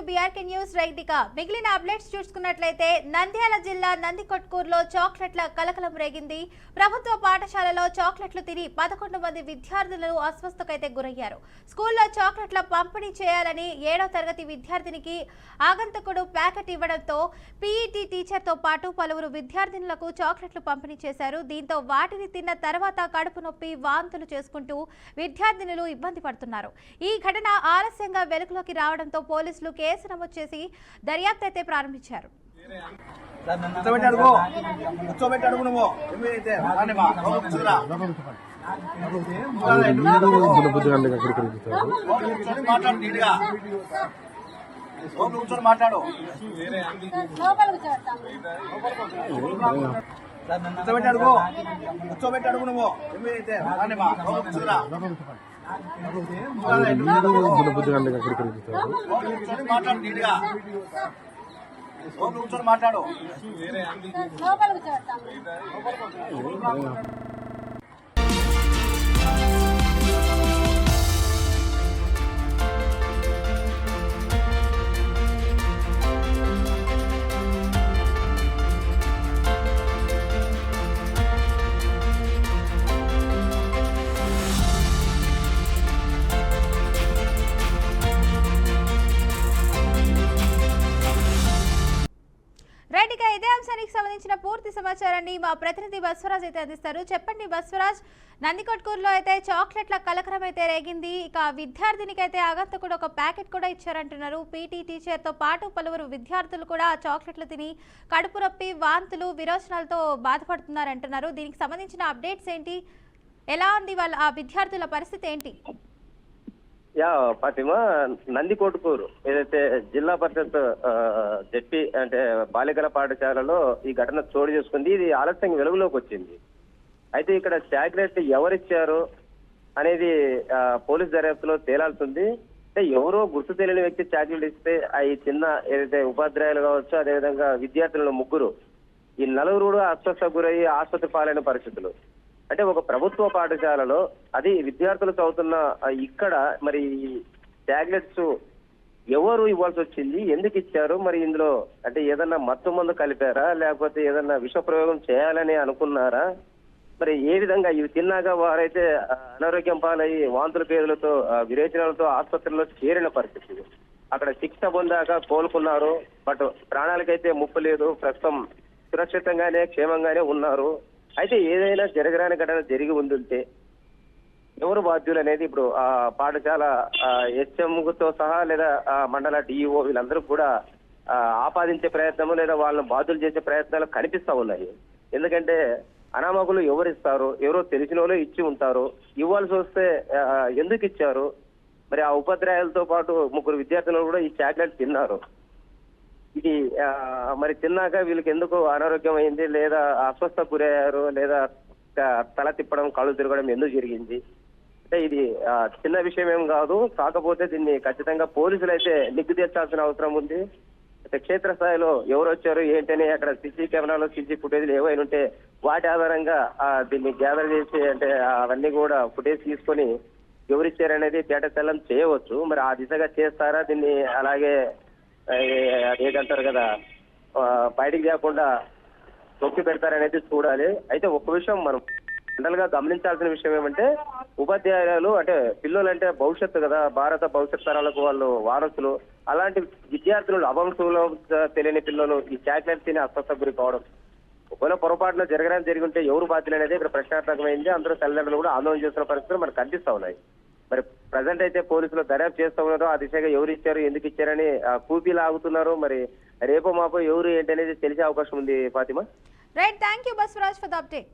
BRK news right మిగిలిన updates చూసుకున్నట్లయితే నంద్యాల జిల్లా నందికొట్కూరులో చాక్లెట్ల కలకలం రేగింది. ప్రభుత్వ పాఠశాలలో చాక్లెట్లు తిని 11 మంది విద్యార్థులు అస్వస్థతకైతే గురయ్యారు. స్కూల్లో చాక్లెట్ల పంపిణీ చేయాలని 7వ తరగతి విద్యార్థినికి ఆగంతకుడు ప్యాకెట్ ఇవ్వడంతో పీఈటీ టీచర్తో పాటు పలువురు విద్యార్థినులకు చాక్లెట్లు పంపిణీ చేశారు. దీంతో వాటిని తిన్న తర్వాత కడుపు నొప్పి, వాంతులు చేసుకుంటూ విద్యార్థినులు ఇబ్బంది పడుతున్నారు. ఈ ఘటన ఆలస్యంగా వెలుగులోకి రావడంతో పోలీసులు కేసు నమోదు చేసి దర్యాప్తు అయితే ప్రారంభించారు. మాట్లాడు రైట్, ఇదే అంశానికి సంబంధించిన పూర్తి సమాచారాన్ని మా ప్రతినిధి బస్వరాజ్ అయితే అందిస్తారు. చెప్పండి బస్వరాజ్, నందికొట్కూరులో అయితే చాక్లెట్ల కలకరం అయితే రేగింది. ఇక విద్యార్థినికి అయితే ఆగంతకుడు ఒక ప్యాకెట్ కూడా ఇచ్చారంటున్నారు. పీటీ టీచర్తో పాటు పలువురు విద్యార్థులు కూడా చాక్లెట్లు తిని కడుపు నొప్పి, వాంతులు, విరోచనాలతో బాధపడుతున్నారంటున్నారు. దీనికి సంబంధించిన అప్డేట్స్ ఏంటి? ఎలా ఉంది ఆ విద్యార్థుల పరిస్థితి ఏంటి? ఫాతిమా, నందికొట్కూరు ఏదైతే జిల్లా పరిషత్ జెడ్పీ అంటే బాలికల పాఠశాలలో ఈ ఘటన చోటు చేసుకుంది. ఇది ఆలస్యంగా వెలుగులోకి వచ్చింది. అయితే ఇక్కడ చాక్లెట్ ఎవరిచ్చారు అనేది పోలీస్ దర్యాప్తులో తేలాల్సింది. అంటే ఎవరో గుర్తు తెలియని వ్యక్తి చాక్లెట్ ఇస్తే ఈ చిన్న ఏదైతే ఉపాధ్యాయులు కావచ్చు, అదేవిధంగా విద్యార్థులు ముగ్గురు, ఈ నలుగురు కూడా అస్వస్థకు గురయ్యి ఆసుపత్రి పాలైన పరిస్థితులు. అంటే ఒక ప్రభుత్వ పాఠశాలలో అది విద్యార్థులు చదువుతున్న ఇక్కడ మరి టాబ్లెట్స్ ఎవరు ఇవ్వాల్సి వచ్చింది, ఎందుకు ఇచ్చారు, మరి ఇందులో అంటే ఏదన్నా మత్తు మందు కలిపారా, లేకపోతే ఏదన్నా విష ప్రయోగం చేయాలని అనుకున్నారా, మరి ఏ విధంగా ఇవి తిన్నాక వారైతే అనారోగ్యం పాలయ్యి వాంతుల పేదలతో విరేచనాలతో ఆసుపత్రిలో చేరిన పరిస్థితి. అక్కడ శిక్ష పొందాక కోలుకున్నారు. బట్ ప్రాణాలకైతే ముప్పు లేదు, ప్రస్తుతం సురక్షితంగానే క్షేమంగానే ఉన్నారు. అయితే ఏదైనా జరగరాని ఘటన జరిగి ఉండుంటే ఎవరు బాధ్యులు అనేది ఇప్పుడు ఆ పాఠశాల హెచ్ఎంతో సహా లేదా మండల డిఈఓ వీళ్ళందరూ కూడా ఆపాదించే ప్రయత్నము లేదా వాళ్ళని బాధ్యులు చేసే ప్రయత్నాలు కనిపిస్తా ఉన్నాయి. ఎందుకంటే అనామకులు ఎవరు ఇస్తారు, ఎవరో తెలిసిన వాళ్ళు ఇచ్చి ఉంటారు. ఇవ్వాల్సి వస్తే ఎందుకు ఇచ్చారు? మరి ఆ ఉపాధ్యాయులతో పాటు ముగ్గురు విద్యార్థులు కూడా ఈ చాక్లెట్ తిన్నారు. ఇది మరి తిన్నాక వీళ్ళకి ఎందుకు అనారోగ్యం అయింది, లేదా అస్వస్థకు గురయ్యారు, లేదా తల తిప్పడం, కళ్ళు తిరగడం ఎందుకు జరిగింది అంటే ఇది చిన్న విషయం ఏం కాదు. కాకపోతే దీన్ని ఖచ్చితంగా పోలీసులు అయితే నిగ్గు తీర్చాల్సిన అవసరం ఉంది. అయితే క్షేత్రస్థాయిలో ఎవరు వచ్చారు ఏంటని అక్కడ సీసీ కెమెరాలో సీసీ ఫుటేజ్లు ఏవైనా ఉంటే వాటి ఆధారంగా దీన్ని గ్యాదర్ చేసి అంటే అవన్నీ కూడా ఫుటేజ్ తీసుకొని ఎవరిచ్చారనేది తేటతెల్లం చేయవచ్చు. మరి ఆ దిశగా చేస్తారా, దీన్ని అలాగే ఏదంటారు కదా బయటికి లేకుండా నొక్కి పెడతారనేది చూడాలి. అయితే ఒక్క విషయం మనం జనరల్ గా గమనించాల్సిన విషయం ఏమంటే ఉపాధ్యాయులు అంటే పిల్లలు అంటే భవిష్యత్తు కదా, భారత భవిష్యత్ తరాలకు వాళ్ళు వారసులు. అలాంటి విద్యార్థులు అభంశంలో తెలియని పిల్లలు ఈ చాక్లెట్ తిని అస్వస్థకు గురి కావడం ఒకవేళ పొరపాటున జరగడానికి జరిగి ఉంటే ఎవరు బాధ్యులు అనేది ఇక్కడ ప్రశ్నార్థకమైంది. అందరూ తల్లిదండ్రులు కూడా ఆందోళన చేస్తున్న పరిస్థితులు మనకు కనిపిస్తా ఉన్నాయి. మరి ప్రజెంట్ అయితే పోలీసులు దర్యాప్తు చేస్తూ ఉన్నారు. ఆ దిశగా ఎవరు ఇచ్చారు, ఎందుకు ఇచ్చారని కూపీ లాగుతున్నారు. మరి రేపో మాపో ఎవరు ఏంటి అనేది తెలిసే అవకాశం ఉంది. Fatima, right, thank you Baswaraj for the update.